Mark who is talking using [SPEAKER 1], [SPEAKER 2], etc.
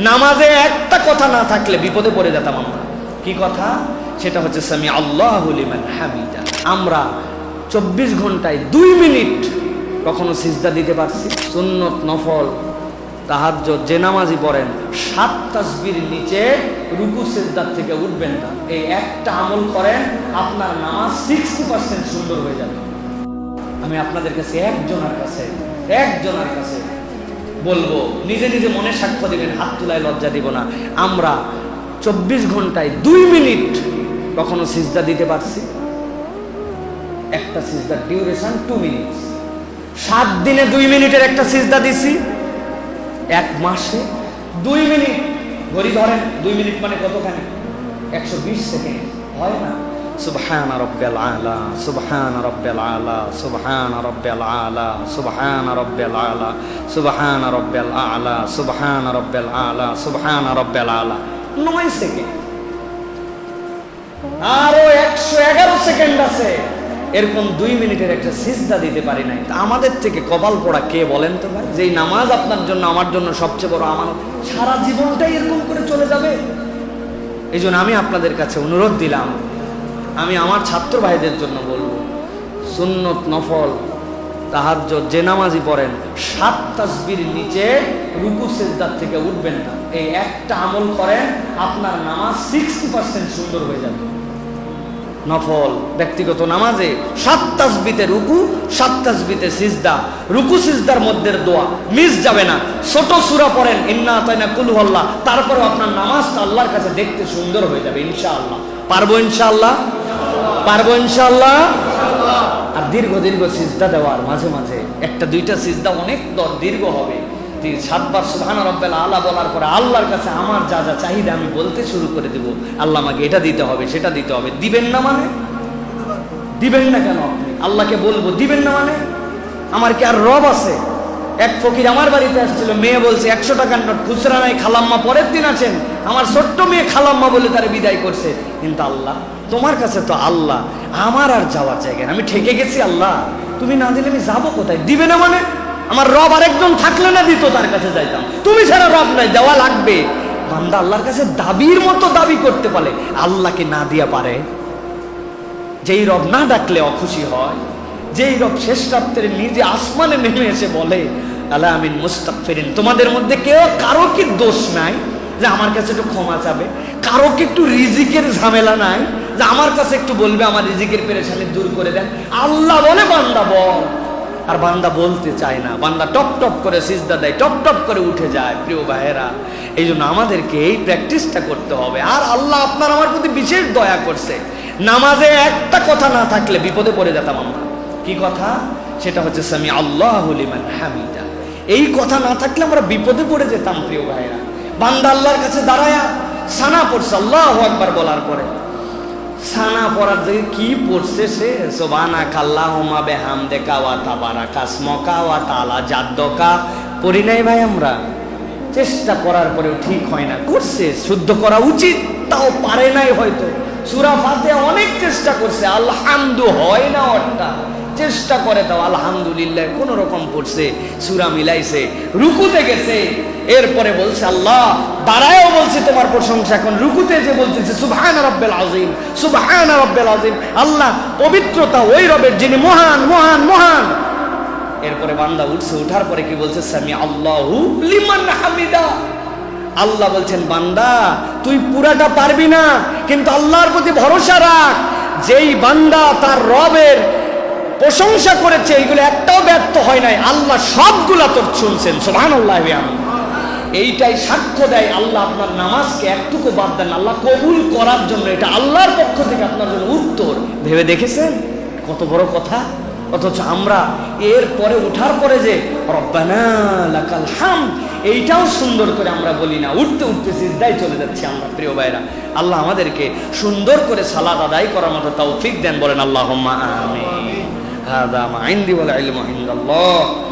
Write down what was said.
[SPEAKER 1] নামাজে একটা কথা না থাকলে বিপদে পড়ে যেতাম আমরা। কি কথা? সেটা হচ্ছে সামি আল্লাহু লিমান হামিদা। আমরা 24 ঘন্টায় 2 মিনিট কখনো সিজদা দিতে পারছি? সুন্নত, নফল, তাহাজ্জুদ যে নামাজি পড়েন 7 তাসবির নিচে রুকু সিজদা থেকে উঠবেন না। এই একটা আমল করেন, আপনার নামাজ 60% সুন্দর হয়ে যাবে। আমি আপনাদের কাছে একজনের কাছে বলবো, নিজে নিজে মনে সাক্ষ্য দিবেন, হাত তুলায় লজ্জা দিব না। আমরা 24 ঘন্টায় 2 মিনিট কখনো সিজদা দিতে পারছি? একটা সিজদার ডিউরেশন 2 মিনিট। 7 দিনে 2 মিনিটের একটা সিজদা দিছি। 1 মাসে 2 মিনিট। ঘড়ি ধরেন, 2 মিনিট মানে কতখানি? 120 সেকেন্ড। হয় না? সুবহান রাব্বিল আলা, সুবহান রাব্বিল আলা, সুবহান রাব্বিল আলা, সুবহান রাব্বিল আলা, সুবহান রাব্বিল আলা, সুবহান রাব্বিল আলা, সুবহান রাব্বিল আলা। 9 সেকেন্ড। আরো 111 সেকেন্ড আছে। এরকম 2 মিনিটের একটা সিজদা দিতে পারি নাই। তা আমাদের থেকে কপাল পোড়া কে বলেন তো ভাই? যেই নামাজ আপনার জন্য, আমার জন্য সবচেয়ে বড় আমানত, সারা জীবনটাই এরকম করে চলে যাবে। এই জন্য আমি আপনাদের কাছে অনুরোধ দিলাম, আমি আমার ছাত্র ভাইদের জন্য বলবো, সুন্নত, নফল, তাহাজ্জুদ যে নামাজি পড়েন 7 তাসবির নিচে রুকু সিজদা থেকে উঠবেন না। এই একটা আমল করেন, আপনার নামাজ 60% সুন্দর হয়ে যাবে। নফল ব্যক্তিগত নামাজে 7 তাসবিতে রুকু, 7 তাসবিতে সিজদা, রুকু সিজদার মধ্যে দোয়া মিস যাবে না। ছোট সূরা পড়েন, ইন্না আতাইনা কুল হুয়াল্লাহ, তারপরে আপনার নামাজটা আল্লাহর কাছে দেখতে সুন্দর হয়ে যাবে ইনশাআল্লাহ। পারবো ইনশাআল্লাহ? পারবো ইনশাআল্লাহ? আর দীর্ঘ সিজদা দেওয়ার মাঝে মাঝে একটা দুইটা সিজদা অনেক দীর্ঘ হবে। 7 বার সুবহান রাব্বিল আলা বলার পরে আল্লাহর কাছে আমার যা যা চাহিদা আমি বলতে শুরু করে দেব, আল্লাহ আমাকে এটা দিতে হবে, সেটা দিতে হবে। দিবেন না মানে? দিবেন না কেন? আপনি আল্লাহকে বলবো, দিবেন না মানে? আমার কি আর রব আছে? এক ফকির আমার বাড়িতে আসছিল, মেয়ে বলছে 100 টাকার নোট খুচরা নাই, খালাম্মা পরের দিন আছেন। আমার ছোট্ট মেয়ে খালাম্মা বলে তারে বিদায় করছে। কিন্তু আল্লাহ, তোমার কাছে তো আল্লাহ, আমার আর যাওয়ার জায়গা, আমি ঠেকে গেছি। আল্লাহ তুমি না দিলে আমি যাবো কোথায়? দিবে না মানে? আমার রব আরেকজন থাকলে না দিত, তার কাছে যাইতাম। তুমি ছাড়া রব নাই, দেওয়া লাগবে। বান্দা আল্লাহর কাছে দাবির মতো দাবি করতে পারে, আল্লাহকে না দিয়া পারে? যেই রব না ডাকলে অখুশি হয়, যেই রব শেষ রাত্রে নিজে আসমানে নেমে এসে বলে আলা আমিন মুস্তাগফিরিন, তোমাদের মধ্যে কেউ কারো কি দোষ নাই যে আমার কাছে একটু ক্ষমা চাবে? কারো কি একটু রিজিকের ঝামেলা নাই যে আমার কাছে একটু বলবে আমার রিজিকের পেরেশানি দূর করে দেন? আল্লাহ বলে বান্দা বল, আর বান্দা বলতে চায় না। বান্দা টপ টপ করে সিজদা দেয়, টপ টপ করে উঠে যায়। প্রিয় ভাইয়েরা, এই জন্য আমাদেরকে এই প্র্যাকটিসটা করতে হবে। আর আল্লাহ আপনার আমার প্রতি বিশেষ দয়া করছে। নামাজে একটা কথা না থাকলে বিপদে পড়ে যেতাম আমরা। কি কথা? সেটা হচ্ছে সামি আল্লাহু লিমান হামিদা। এই কথা না থাকলে আমরা বিপদে পড়ে যেতাম। প্রিয় ভাইয়েরা, বান্দা আল্লাহর কাছে দাঁড়ায়া সানা পড়ছে আল্লাহু আকবার বলার পরে, সানা পড়ার জায়গায় কি পড়ছে সে? সুবহানাকা আল্লাহুম্মা বিহামদিকা ওয়া তাবারাকা ইসমুকা ওয়া তাআলা জাদ্দুকা। পড়ি নাই ভাই আমরা? চেষ্টা করার পরেও ঠিক হয় না। করছে, শুদ্ধ করা উচিত, তাও পারে নাই হয়তো। সূরা ফাতিহা অনেক চেষ্টা করছে, আলহামদু হয় না ওটা। চেষ্টা করে তাও আলহামদুলিল্লাহ কোন রকম পড়ছে, সূরা মিলাইছে, রুকুতে গেছে, এরপরে বলছে আল্লাহ, দাঁড়ায়ও বলছে তোমার প্রশংসা। এখন রুকুতে যে বলতেছে সুবহান রাব্বিল আযীম, সুবহান রাব্বিল আযীম। আল্লাহ পবিত্রতা ওই রবের যিনি মহান মহান মহান। এরপরে বান্দা উঠছে, উঠার পরে কি বলছে? সামি আল্লাহু লিমান হামিদা। আল্লাহ বলছেন বান্দা তুই পুরাটা পারবি না, কিন্তু আল্লাহর প্রতি ভরসা রাখ। যেই বান্দা তার রবের প্রশংসা করেছে, এইগুলো একটাও ব্যর্থ হয় নাই, আল্লাহ সবগুলা তোর শুনছেন। সুবহানাল্লাহ। এইটাই সাক্ষ্য দেয় আল্লাহ আপনার নামাজকে একটুকু বাদ দেন আল্লাহ কবুল করার জন্য। এটা আল্লাহর পক্ষ থেকে আপনার জন্য উত্তর। ভেবে দেখেছেন কত বড় কথা? অথচ আমরা এর পরে উঠার পরে যে রব্বানা লাকাল হামদ, এইটাও সুন্দর করে আমরা বলি না। উঠতে উঠতে সিজদায় চলে যাচ্ছি আমরা। প্রিয় ভাইরা, আল্লাহ আমাদেরকে সুন্দর করে সালাত আদায় করার মতো তৌফিক দেন। বলেন আল্লাহুম্মা আমিন। হাযা মা ইনদি ওয়াল ইলমু ইনদাল্লাহ।